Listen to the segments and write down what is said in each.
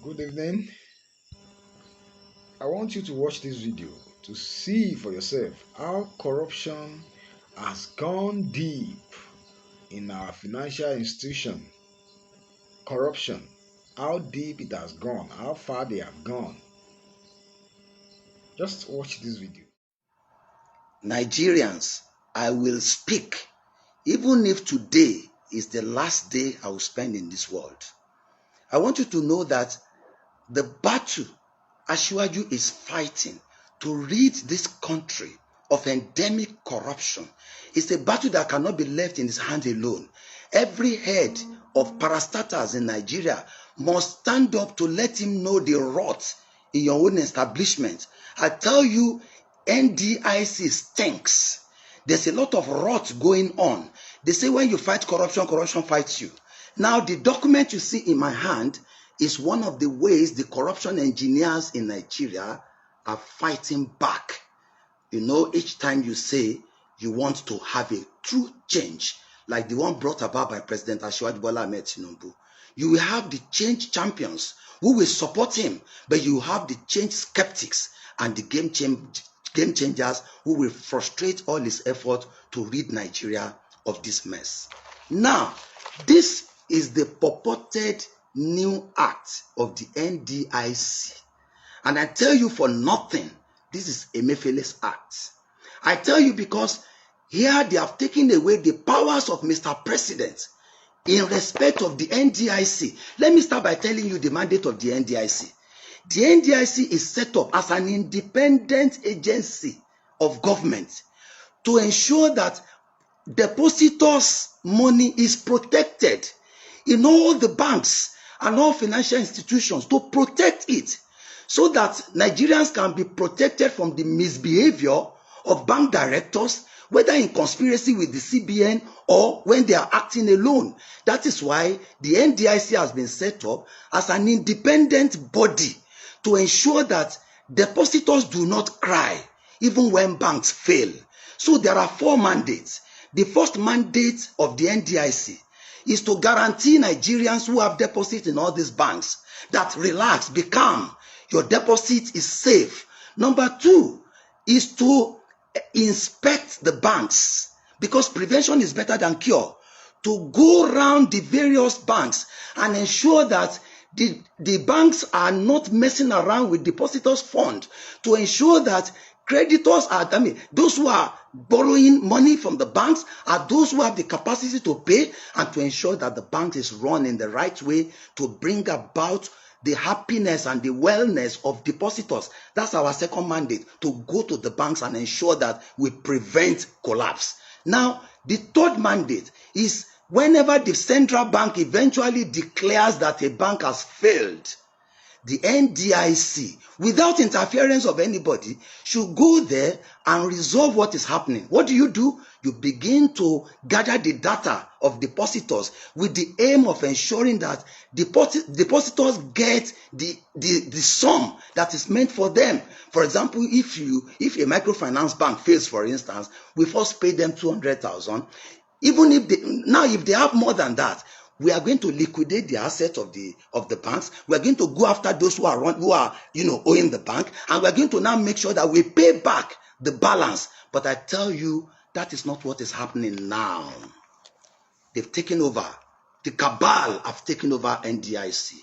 Good evening. I want you to watch this video to see for yourself how corruption has gone deep in our financial institution. Corruption, how deep it has gone, how far they have gone. Just watch this video. Nigerians, I will speak, even if today is the last day I will spend in this world. I want you to know that the battle Asiwaju is fighting to rid this country of endemic corruption is a battle that cannot be left in his hand alone. Every head of parastatals in Nigeria must stand up to let him know the rot in your own establishment. I tell you, NDIC stinks. There's a lot of rot going on. They say when you fight corruption, corruption fights you. Now, the document you see in my hand is one of the ways the corruption engineers in Nigeria are fighting back. You know, each time you say you want to have a true change, like the one brought about by President Bola Ahmed Tinubu, you will have the change champions who will support him, but you have the change skeptics and the game changers who will frustrate all his effort to rid Nigeria of this mess. Now, this is the purported new act of the NDIC. And I tell you for nothing, this is Emefiele's act. I tell you because here they have taken away the powers of Mr. President in respect of the NDIC. Let me start by telling you the mandate of the NDIC. The NDIC is set up as an independent agency of government to ensure that depositors' money is protected in all the banks and all financial institutions, to protect it so that Nigerians can be protected from the misbehavior of bank directors, whether in conspiracy with the CBN or when they are acting alone. That is why the NDIC has been set up as an independent body to ensure that depositors do not cry even when banks fail. So there are 4 mandates. The first mandate of the NDIC is to guarantee Nigerians who have deposits in all these banks that relax, be calm, your deposit is safe. Number 2 is to inspect the banks, because prevention is better than cure. To go around the various banks and ensure that the banks are not messing around with depositors' fund, to ensure that creditors are, those who are borrowing money from the banks are those who have the capacity to pay, and to ensure that the bank is run in the right way to bring about the happiness and the wellness of depositors. That's our second mandate, to go to the banks and ensure that we prevent collapse. Now, the third mandate is whenever the central bank eventually declares that a bank has failed, the NDIC, without interference of anybody, should go there and resolve what is happening. What do? You begin to gather the data of depositors with the aim of ensuring that depositors get the sum that is meant for them. For example, if a microfinance bank fails, for instance, we first pay them 200,000. Even if they have more than that, we are going to liquidate the assets of the banks. We are going to go after those who are owing the bank, and we are going to now make sure that we pay back the balance. But I tell you, that is not what is happening now. They've taken over. The cabal have taken over NDIC,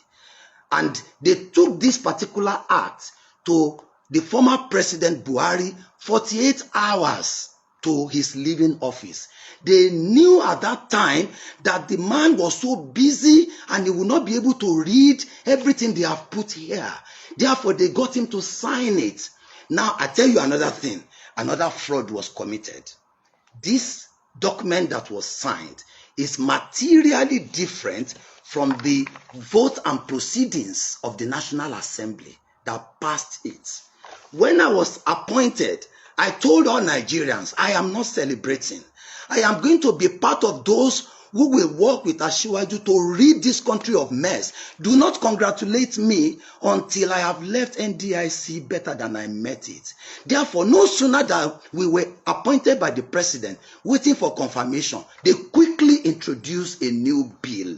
and they took this particular act to the former President Buhari 48 hours to his leaving office. They knew at that time that the man was so busy and he would not be able to read everything they have put here. Therefore, they got him to sign it. Now, I tell you another thing. Another fraud was committed. This document that was signed is materially different from the vote and proceedings of the National Assembly that passed it. When I was appointed, I told all Nigerians, I am not celebrating. I am going to be part of those who will work with Asiwaju to rid this country of mess. Do not congratulate me until I have left NDIC better than I met it. Therefore, no sooner than we were appointed by the president, waiting for confirmation, they quickly introduced a new bill.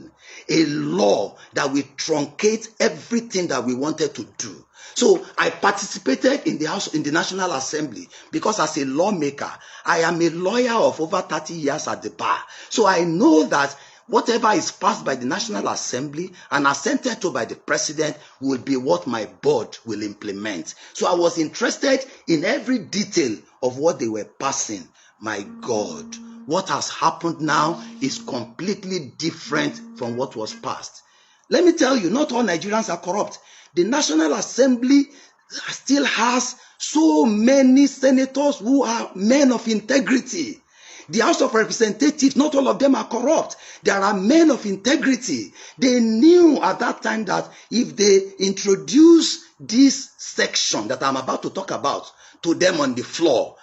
a law that will truncate everything that we wanted to do. So I participated in the House, in the National Assembly, because as a lawmaker, I am a lawyer of over 30 years at the bar. So I know that whatever is passed by the National Assembly and assented to by the president will be what my board will implement. So I was interested in every detail of what they were passing. My God, what has happened now is completely different from what was passed. Let me tell you, not all Nigerians are corrupt. The National Assembly still has so many senators who are men of integrity. The House of Representatives, not all of them are corrupt. There are men of integrity. They knew at that time that if they introduce this section that I'm about to talk about to them on the floor,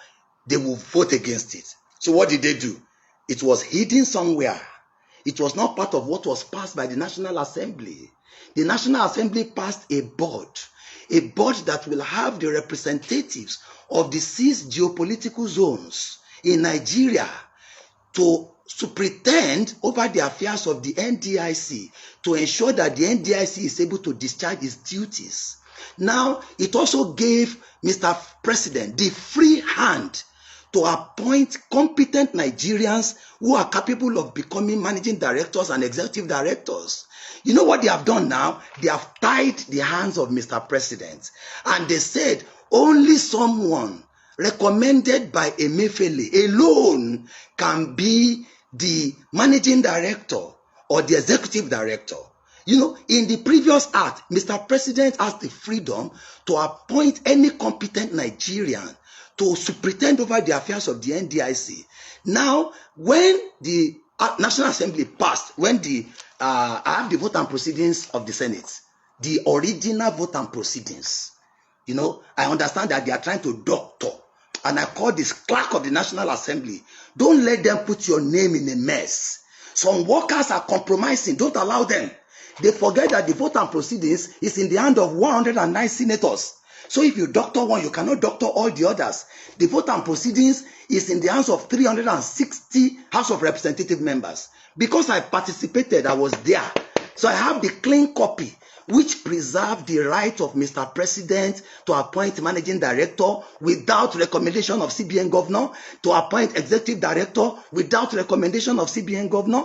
they will vote against it. So what did they do? It was hidden somewhere. It was not part of what was passed by the National Assembly. The National Assembly passed a board that will have the representatives of the 6 geopolitical zones in Nigeria to pretend over the affairs of the NDIC, to ensure that the NDIC is able to discharge its duties. Now, it also gave Mr. President the free hand to appoint competent Nigerians who are capable of becoming managing directors and executive directors. You know what they have done now? They have tied the hands of Mr. President, and they said only someone recommended by Emefiele alone can be the managing director or the executive director. You know, in the previous act, Mr. President has the freedom to appoint any competent Nigerian to superintend over the affairs of the NDIC. Now, when the National Assembly passed, when I have the vote and proceedings of the Senate, the original vote and proceedings, you know, I understand that they are trying to doctor, and I call this clerk of the National Assembly. Don't let them put your name in a mess. Some workers are compromising. Don't allow them. They forget that the vote and proceedings is in the hand of 109 senators. So if you doctor one, you cannot doctor all the others. The vote and proceedings is in the hands of 360 House of Representative members. Because I participated, I was there. So I have the clean copy, which preserved the right of Mr. President to appoint managing director without recommendation of CBN governor, to appoint executive director without recommendation of CBN governor,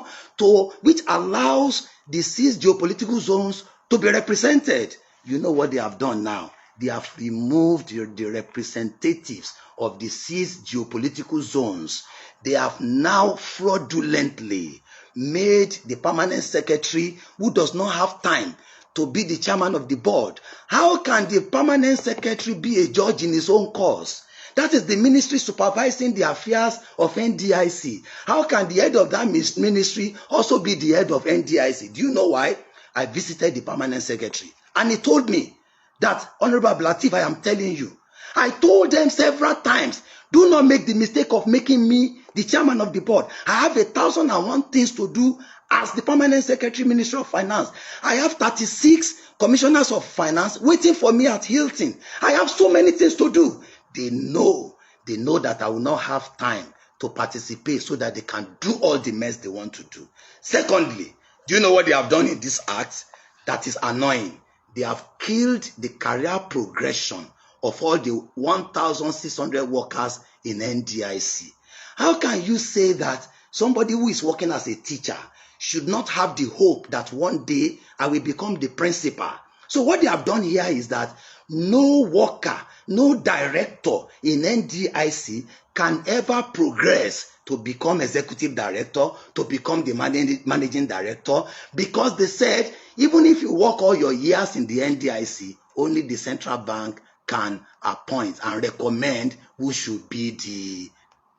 which allows the 6 geopolitical zones to be represented. You know what they have done now? They have removed the representatives of the 6 geopolitical zones. They have now fraudulently made the permanent secretary, who does not have time to be the chairman of the board. How can the permanent secretary be a judge in his own cause? That is the ministry supervising the affairs of NDIC. How can the head of that ministry also be the head of NDIC? Do you know why? I visited the permanent secretary, and he told me that, Honorable AbdulLateef, I am telling you, I told them several times, do not make the mistake of making me the chairman of the board. I have 1,001 things to do as the permanent secretary, Ministry of Finance. I have 36 commissioners of finance waiting for me at Hilton. I have so many things to do. They know that I will not have time to participate, so that they can do all the mess they want to do. Secondly, do you know what they have done in this act that is annoying? They have killed the career progression of all the 1,600 workers in NDIC. How can you say that somebody who is working as a teacher should not have the hope that one day I will become the principal? So what they have done here is that no worker, no director in NDIC can ever progress to become executive director, to become the managing director, because they said, even if you work all your years in the NDIC, only the central bank can appoint and recommend who should be the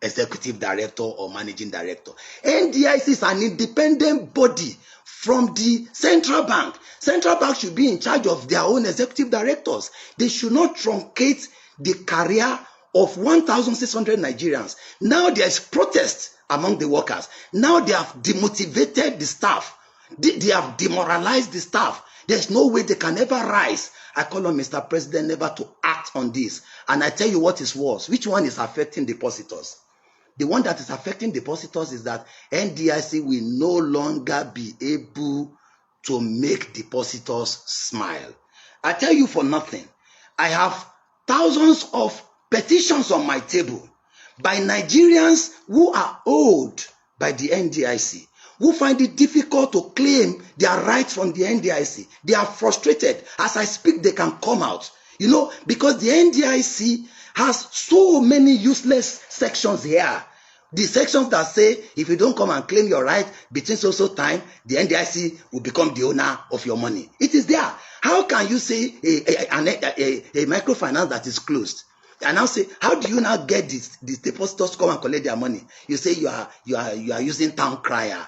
executive director or managing director. NDIC is an independent body from the central bank. Central bank should be in charge of their own executive directors. They should not truncate the career of 1,600 Nigerians. Now there is protest among the workers. Now they have demotivated the staff. They have demoralized the staff. There's no way they can ever rise. I call on Mr. President never to act on this. And I tell you what is worse. Which one is affecting depositors? The one that is affecting depositors is that NDIC will no longer be able to make depositors smile. I tell you for nothing, I have thousands of petitions on my table by Nigerians who are owed by the NDIC, who find it difficult to claim their rights from the NDIC. They are frustrated. As I speak, they can come out. Because the NDIC has so many useless sections here. The sections that say if you don't come and claim your right between so time, the NDIC will become the owner of your money. It is there. How can you say a microfinance that is closed? And now say, how do you now get these depositors to come and collect their money? You say you are using town crier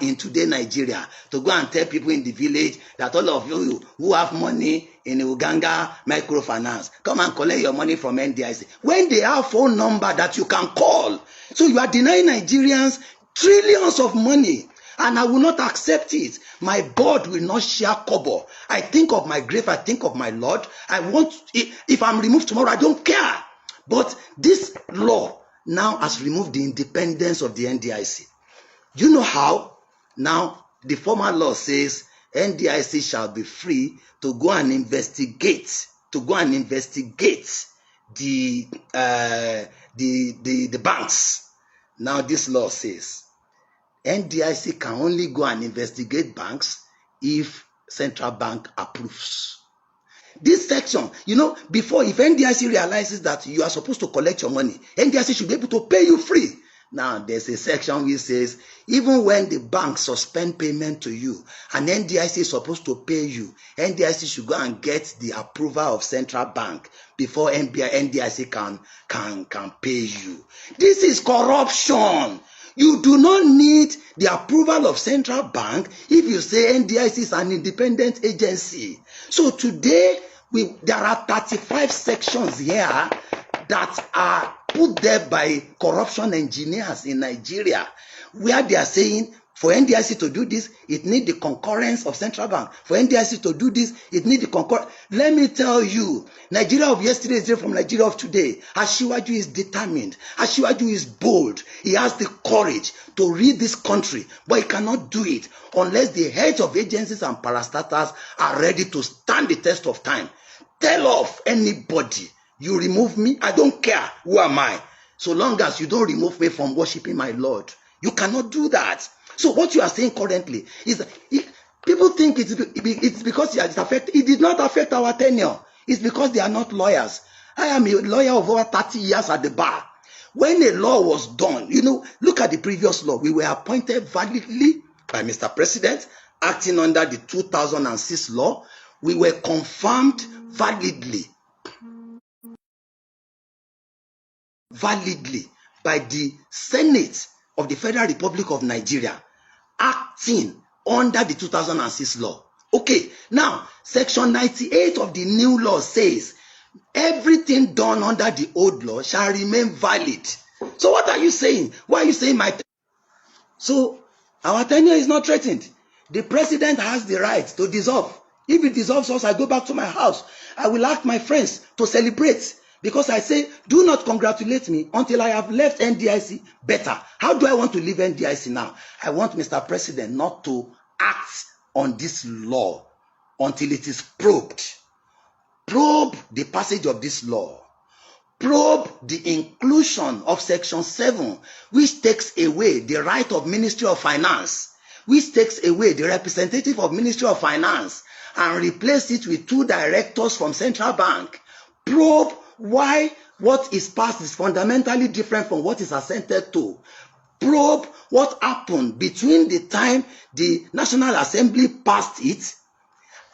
in today Nigeria to go and tell people in the village that all of you who have money in Uganda microfinance, come and collect your money from NDIC. When they have phone number that you can call. So you are denying Nigerians trillions of money. And I will not accept it. My board will not share kobo. I think of my grave. I think of my Lord. If I'm removed tomorrow, I don't care. But this law now has removed the independence of the NDIC. You know how? Now, the former law says NDIC shall be free to go and investigate, the banks. Now, this law says NDIC can only go and investigate banks if central bank approves. This section, before, if NDIC realizes that you are supposed to collect your money, NDIC should be able to pay you free. Now, there's a section which says, even when the bank suspend payment to you, and NDIC is supposed to pay you, NDIC should go and get the approval of central bank before NDIC can pay you. This is corruption. You do not need the approval of central bank if you say NDIC is an independent agency. So today, there are 35 sections here that are put there by corruption engineers in Nigeria, where they are saying, for NDIC to do this, it needs the concurrence of central bank. For NDIC to do this, it needs the concurrence. Let me tell you, Nigeria of yesterday is different from Nigeria of today. Asiwaju is determined. Asiwaju is bold. He has the courage to lead this country, but he cannot do it unless the heads of agencies and parastatals are ready to stand the test of time. Tell off anybody. You remove me, I don't care. Who am I? So long as you don't remove me from worshiping my Lord. You cannot do that. So what you are saying currently is that people think it's because it affected. It did not affect our tenure. It's because they are not lawyers. I am a lawyer of over 30 years at the bar. When a law was done, look at the previous law. We were appointed validly by Mr. President, acting under the 2006 law. We were confirmed validly by the Senate of the Federal Republic of Nigeria, acting under the 2006 law. Okay, now, Section 98 of the new law says, everything done under the old law shall remain valid. So what are you saying? Why are you saying So, our tenure is not threatened. The president has the right to dissolve. If he dissolves us, I go back to my house. I will ask my friends to celebrate. Because I say, do not congratulate me until I have left NDIC better. How do I want to leave NDIC now? I want Mr. President not to act on this law until it is probed. Probe the passage of this law. Probe the inclusion of Section 7, which takes away the right of Ministry of Finance, which takes away the representative of Ministry of Finance, and replace it with 2 directors from Central Bank. Probe why what is passed is fundamentally different from what is assented to. Probe what happened between the time the National Assembly passed it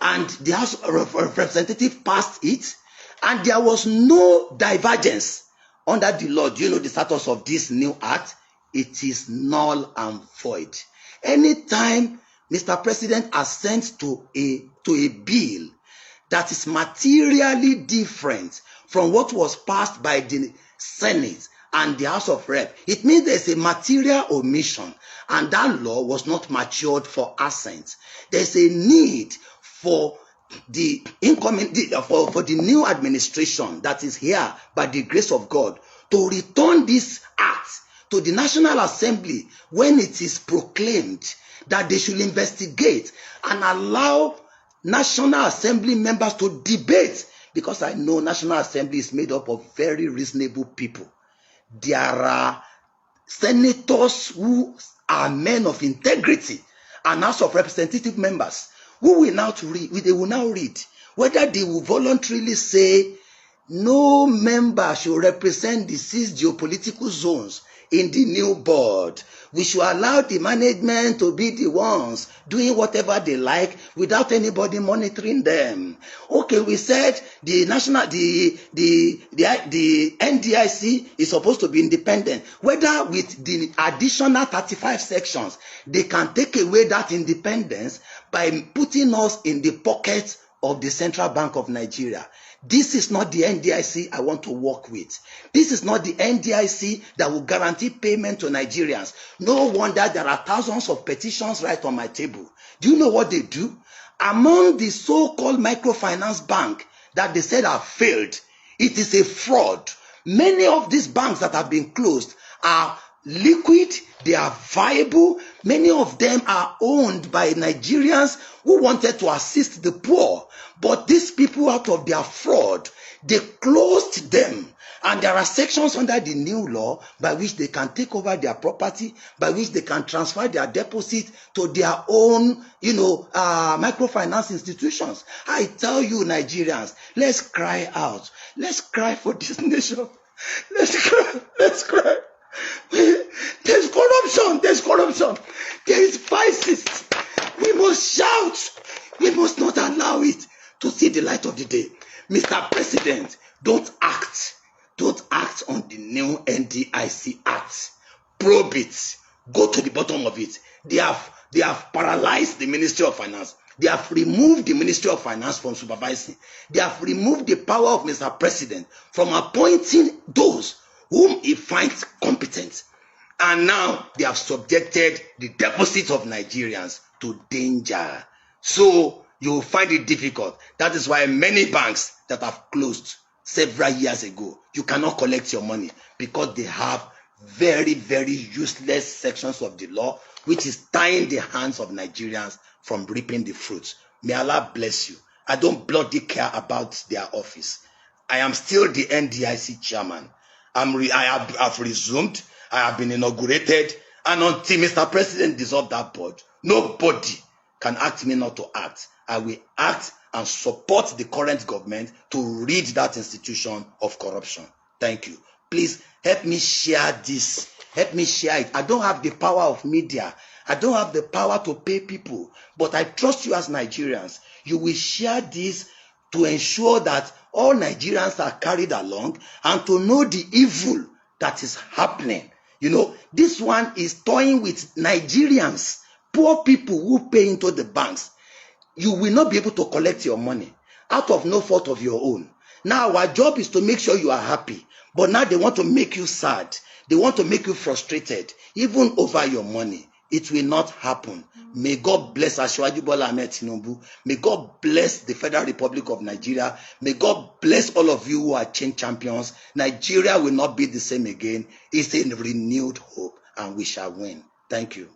and the House of Representatives passed it, and there was no divergence under the law. Do you know the status of this new act? It is null and void. Anytime Mr. President assents to a bill that is materially different from what was passed by the Senate and the House of Rep, it means there's a material omission, and that law was not matured for assent. There's a need for the new administration that is here by the grace of God to return this act to the National Assembly when it is proclaimed that they should investigate and allow National Assembly members to debate, because I know National Assembly is made up of very reasonable people. There are senators who are men of integrity and House of Representative members who will now read, they will now read whether they will voluntarily say no member should represent the 6 geopolitical zones in the new board. We should allow the management to be the ones doing whatever they like without anybody monitoring them. Okay, we said the NDIC is supposed to be independent. Whether with the additional 35 sections, they can take away that independence by putting us in the pocket of the Central Bank of Nigeria. This is not the NDIC I want to work with. This is not the NDIC that will guarantee payment to Nigerians. No wonder there are thousands of petitions right on my table. Do you know what they do? Among the so-called microfinance bank that they said have failed, it is a fraud. Many of these banks that have been closed are liquid, they are viable. Many of them are owned by Nigerians who wanted to assist the poor. But these people, out of their fraud, they closed them. And there are sections under the new law by which they can take over their property, by which they can transfer their deposit to their own, microfinance institutions. I tell you, Nigerians, let's cry out. Let's cry for this nation. Let's cry. Let's cry. There's corruption. There's corruption. There is vices. We must shout. We must not allow it to see the light of the day. Mr. President, don't act. Don't act on the new NDIC Act. Probe it. Go to the bottom of it. They have paralyzed the Ministry of Finance. They have removed the Ministry of Finance from supervising. They have removed the power of Mr. President from appointing those whom he finds competent. And now they have subjected the deposits of Nigerians to danger. So you will find it difficult. That is why many banks that have closed several years ago, you cannot collect your money because they have very, very useless sections of the law which is tying the hands of Nigerians from reaping the fruits. May Allah bless you. I don't bloody care about their office. I am still the NDIC chairman. I have resumed. I have been inaugurated. And until Mr. President dissolves that board, nobody can ask me not to act. I will act and support the current government to rid that institution of corruption. Thank you. Please help me share this. Help me share it. I don't have the power of media. I don't have the power to pay people. But I trust you as Nigerians. You will share this to ensure that all Nigerians are carried along and to know the evil that is happening. This one is toying with Nigerians, poor people who pay into the banks. You will not be able to collect your money out of no fault of your own. Now our job is to make sure you are happy. But now they want to make you sad. They want to make you frustrated, even over your money. It will not happen. May God bless Asiwaju Bola Ahmed Tinubu. May God bless the Federal Republic of Nigeria. May God bless all of you who are change champions. Nigeria will not be the same again. It's a renewed hope and we shall win. Thank you.